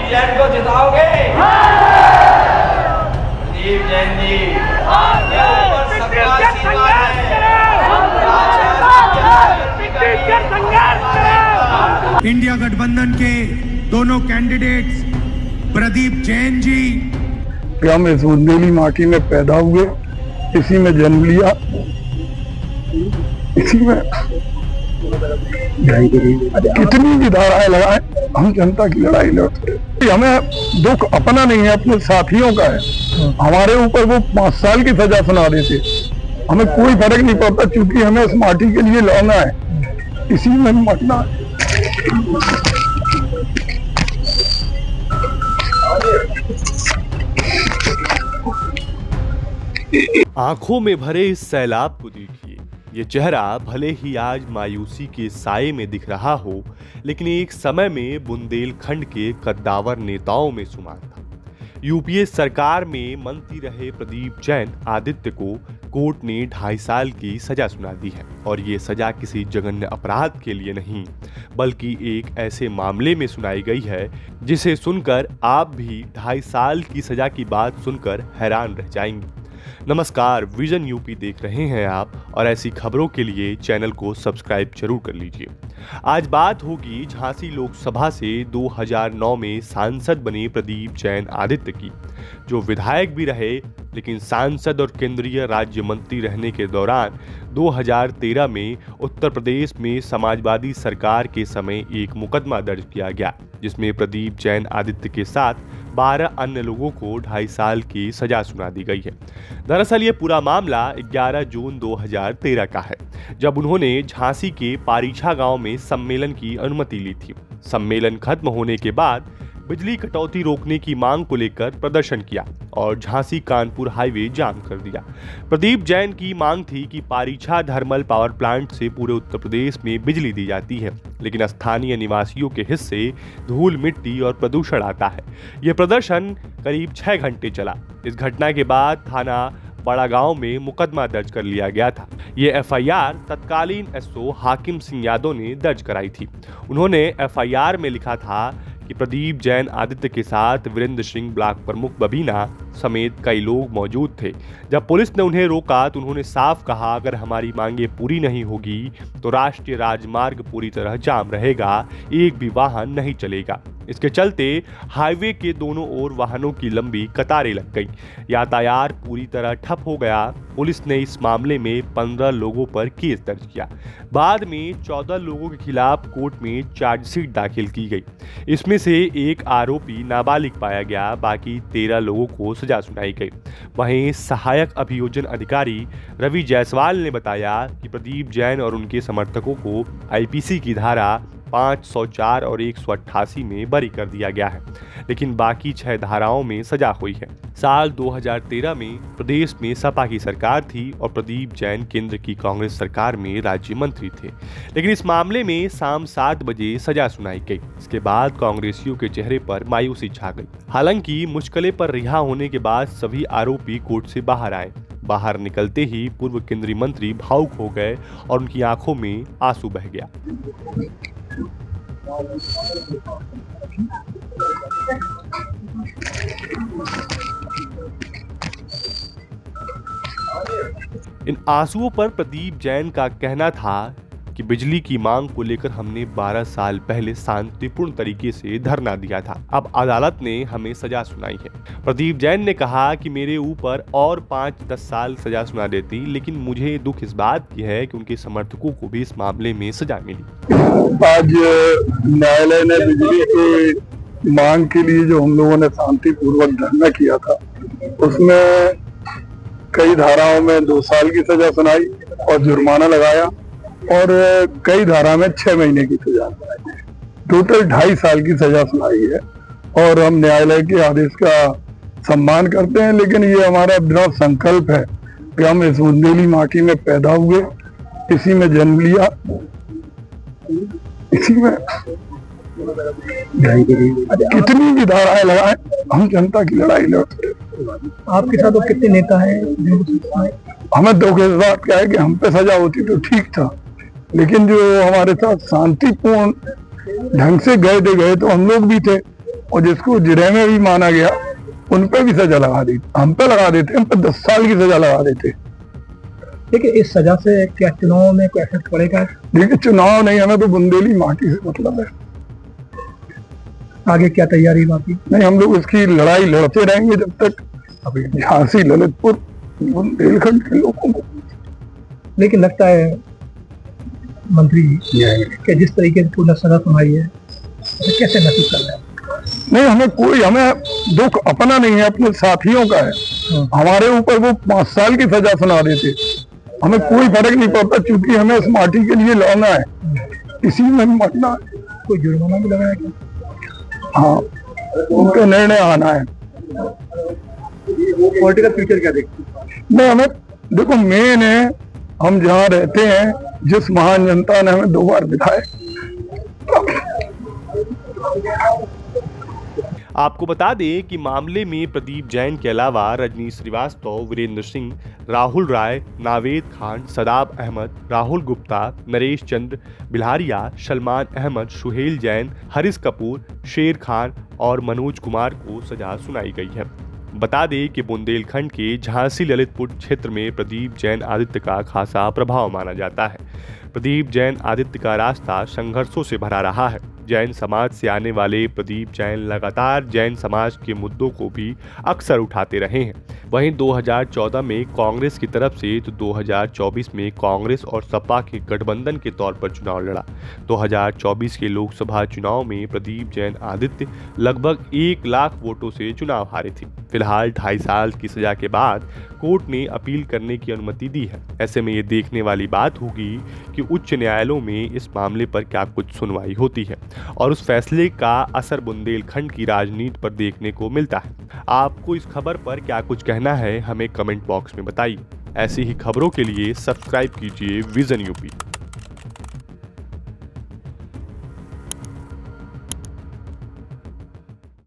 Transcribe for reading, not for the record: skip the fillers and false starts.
जैन को जिताओगे? प्रदीप जैन जी, ये ऊपर सबका आशीर्वाद है। इंडिया गठबंधन के दोनों कैंडिडेट्स प्रदीप जैन जी, हम इस बुंदेली माटी में पैदा हुए, इसी में जन्म लिया, इसी में कितनी भी धाराएं लगाए, हम जनता की लड़ाई लड़ते हैं। हमें दुख अपना नहीं है, अपने साथियों का है। हमारे ऊपर वो 5 साल की सजा सुना देते, हमें कोई फर्क नहीं पड़ता, क्योंकि हमें इस माटी के लिए लड़ना है, इसी में मरना है। आंखों में भरे इस सैलाब को देखिए। ये चेहरा भले ही आज मायूसी के साये में दिख रहा हो, लेकिन एक समय में बुंदेलखंड के कद्दावर नेताओं में शुमार था। यूपीए सरकार में मंत्री रहे प्रदीप जैन आदित्य को कोर्ट ने 2.5 साल की सजा सुना दी है, और ये सजा किसी जघन्य अपराध के लिए नहीं, बल्कि एक ऐसे मामले में सुनाई गई है जिसे सुनकर आप भी 2.5 साल की सजा की बात सुनकर हैरान रह जाएंगे। नमस्कार, विजन यूपी देख रहे हैं आप, और ऐसी खबरों के लिए चैनल को सब्सक्राइब जरूर कर लीजिए। आज बात होगी झांसी लोकसभा से 2009 में सांसद बने प्रदीप जैन आदित्य की, जो विधायक भी रहे, लेकिन सांसद और केंद्रीय राज्य मंत्री रहने के दौरान 2013 में उत्तर प्रदेश में समाजवादी सरकार के समय एक मुकदमा दर्ज किया गया, जिसमें प्रदीप जैन आदित्य के साथ 12 अन्य लोगों को 2.5 साल की सजा सुना दी गई है। दरअसल ये पूरा मामला 11 जून 2013 का है, जब उन्होंने झांसी के पारीछा गांव में सम्मेलन की अनुमति ली थी। सम्मेलन खत्म होने के बाद बिजली कटौती रोकने की मांग को लेकर प्रदर्शन किया और झांसी कानपुर हाईवे जाम कर दिया। प्रदीप जैन की मांग थी कि पारीछा थर्मल पावर प्लांट से पूरे उत्तर प्रदेश में बिजली दी जाती है, लेकिन स्थानीय निवासियों के हिस्से धूल, मिट्टी और प्रदूषण आता है। यह प्रदर्शन करीब 6 घंटे चला। इस घटना के बाद थाना बड़ा गांव में मुकदमा दर्ज कर लिया गया था। ये एफआईआर तत्कालीन एसओ हाकिम सिंह यादव ने दर्ज कराई थी। उन्होंने एफआईआर में लिखा था कि प्रदीप जैन आदित्य के साथ वीरेंद्र सिंह, ब्लॉक प्रमुख बबीना समेत कई लोग मौजूद थे। जब पुलिस ने उन्हें रोका तो उन्होंने साफ कहा, अगर हमारी मांगे पूरी नहीं होगी तो राष्ट्रीय राजमार्ग पूरी तरह जाम रहेगा, एक भी वाहन नहीं चलेगा। इसके चलते हाईवे के दोनों ओर वाहनों की लंबी कतारें लग गई, यातायात पूरी तरह ठप हो गया। पुलिस ने इस मामले में 15 लोगों पर केस दर्ज किया। बाद में 14 लोगों के खिलाफ कोर्ट में चार्जशीट दाखिल की गई। इसमें से एक आरोपी नाबालिग पाया गया, बाकी 13 लोगों को सजा सुनाई गई। वहीं सहायक अभियोजन अधिकारी रवि जायसवाल ने बताया कि प्रदीप जैन और उनके समर्थकों को आईपीसी की धारा 504 और 188 में बरी कर दिया गया है, लेकिन बाकी 6 धाराओं में सजा हुई है। साल 2013 में प्रदेश में सपा की सरकार थी और प्रदीप जैन केंद्र की कांग्रेस सरकार में राज्य मंत्री थे, लेकिन इस मामले में शाम 7 बजे सजा सुनाई गई। इसके बाद कांग्रेसियों के चेहरे पर मायूसी छा गई। हालांकि मुश्किलें पर रिहा होने के बाद सभी आरोपी कोर्ट से बाहर आए। बाहर निकलते ही पूर्व केंद्रीय मंत्री भावुक हो गए और उनकी आंखों में आंसू बह गया। इन आंसुओं पर प्रदीप जैन का कहना था कि बिजली की मांग को लेकर हमने 12 साल पहले शांतिपूर्ण तरीके से धरना दिया था, अब अदालत ने हमें सजा सुनाई है। प्रदीप जैन ने कहा कि मेरे ऊपर और 5-10 साल सजा सुना देती, लेकिन मुझे दुख इस बात की है कि उनके समर्थकों को भी इस मामले में सजा मिली। आज न्यायालय ने बिजली की मांग के लिए जो हम लोगों ने शांतिपूर्वक धरना किया था, उसमें कई धाराओं में 2 साल की सजा सुनाई और जुर्माना लगाया, और कई धारा में 6 महीने की सजा सुनाई। टोटल 2.5 साल की सजा सुनाई है, और हम न्यायालय के आदेश का सम्मान करते हैं। लेकिन ये हमारा दृढ़ संकल्प है कि हम इस बुंदेली माटी में पैदा हुए, इसी में जन्म लिया, इसी में कितनी भी धाराएं लगाए, हम जनता की लड़ाई लड़ते हैं। आपके साथ कितने नेता हैं? हमें दुख इस बात का है कि हम पे सजा होती तो ठीक था, लेकिन जो हमारे साथ शांतिपूर्ण ढंग से गए तो हम लोग भी थे, और जिसको जिरह में भी माना गया उन पे भी सजा लगा दी, हम पे लगा देते, हम पे 10 साल की सजा लगा देते। देखिए इस सजा से क्या चुनाव में कोई इफेक्ट पड़ेगा? देखिए चुनाव नहीं, हमें तो बुंदेली माटी से मतलब है। आगे क्या तैयारी बाकी? नहीं, हम लोग इसकी लड़ाई लड़ते रहेंगे जब तक अभी झांसी, ललितपुर, बुंदेलखंड के लोगों को। लेकिन लगता है मंत्री कि जिस तरीके से पूर्ण सजा सुनाई है तो कैसे महसूस कर रहे हैं? नहीं, हमें दुख अपना नहीं है, अपने साथियों का है। हमारे ऊपर वो 5 साल की सजा सुना देते, हमें कोई फर्क नहीं पड़ता, क्योंकि हमें इस माटी के लिए लड़ना है, इसी में मरना है। कोई जुर्माना भी लगाया क्या? हाँ, उनका निर्णय आना है। पॉलिटिकल फ्यूचर क्या देखते हैं? नहीं, हमें देखो मेन है, हम जहाँ रहते हैं, जिस महान जनता ने हमें 2 बार बिठाए। आपको बता दें कि मामले में प्रदीप जैन के अलावा रजनी श्रीवास्तव, वीरेंद्र सिंह, राहुल राय, नावेद खान, सदाब अहमद, राहुल गुप्ता, नरेश चंद्र बिल्हारिया, सलमान अहमद, सुहेल जैन, हरीश कपूर, शेर खान और मनोज कुमार को सजा सुनाई गई है। बता दें कि बुंदेलखंड के झांसी ललितपुर क्षेत्र में प्रदीप जैन आदित्य का खासा प्रभाव माना जाता है। प्रदीप जैन आदित्य का रास्ता संघर्षों से भरा रहा है। जैन समाज से आने वाले प्रदीप जैन लगातार जैन समाज के मुद्दों को भी अक्सर उठाते रहे हैं। वहीं 2014 में कांग्रेस की तरफ से तो 2024 में कांग्रेस और सपा के गठबंधन के तौर पर चुनाव लड़ा। 2024 के लोकसभा चुनाव में प्रदीप जैन आदित्य लगभग 1 लाख वोटों से चुनाव हारे थे। फिलहाल 2.5 साल की सजा के बाद कोर्ट ने अपील करने की अनुमति दी है। ऐसे में ये देखने वाली बात होगी कि उच्च न्यायालयों में इस मामले पर क्या कुछ सुनवाई होती है और उस फैसले का असर बुंदेलखंड की राजनीति पर देखने को मिलता है। आपको इस खबर पर क्या कुछ कहना है, हमें कमेंट बॉक्स में बताइए। ऐसी ही खबरों के लिए सब्सक्राइब कीजिए विजन यूपी।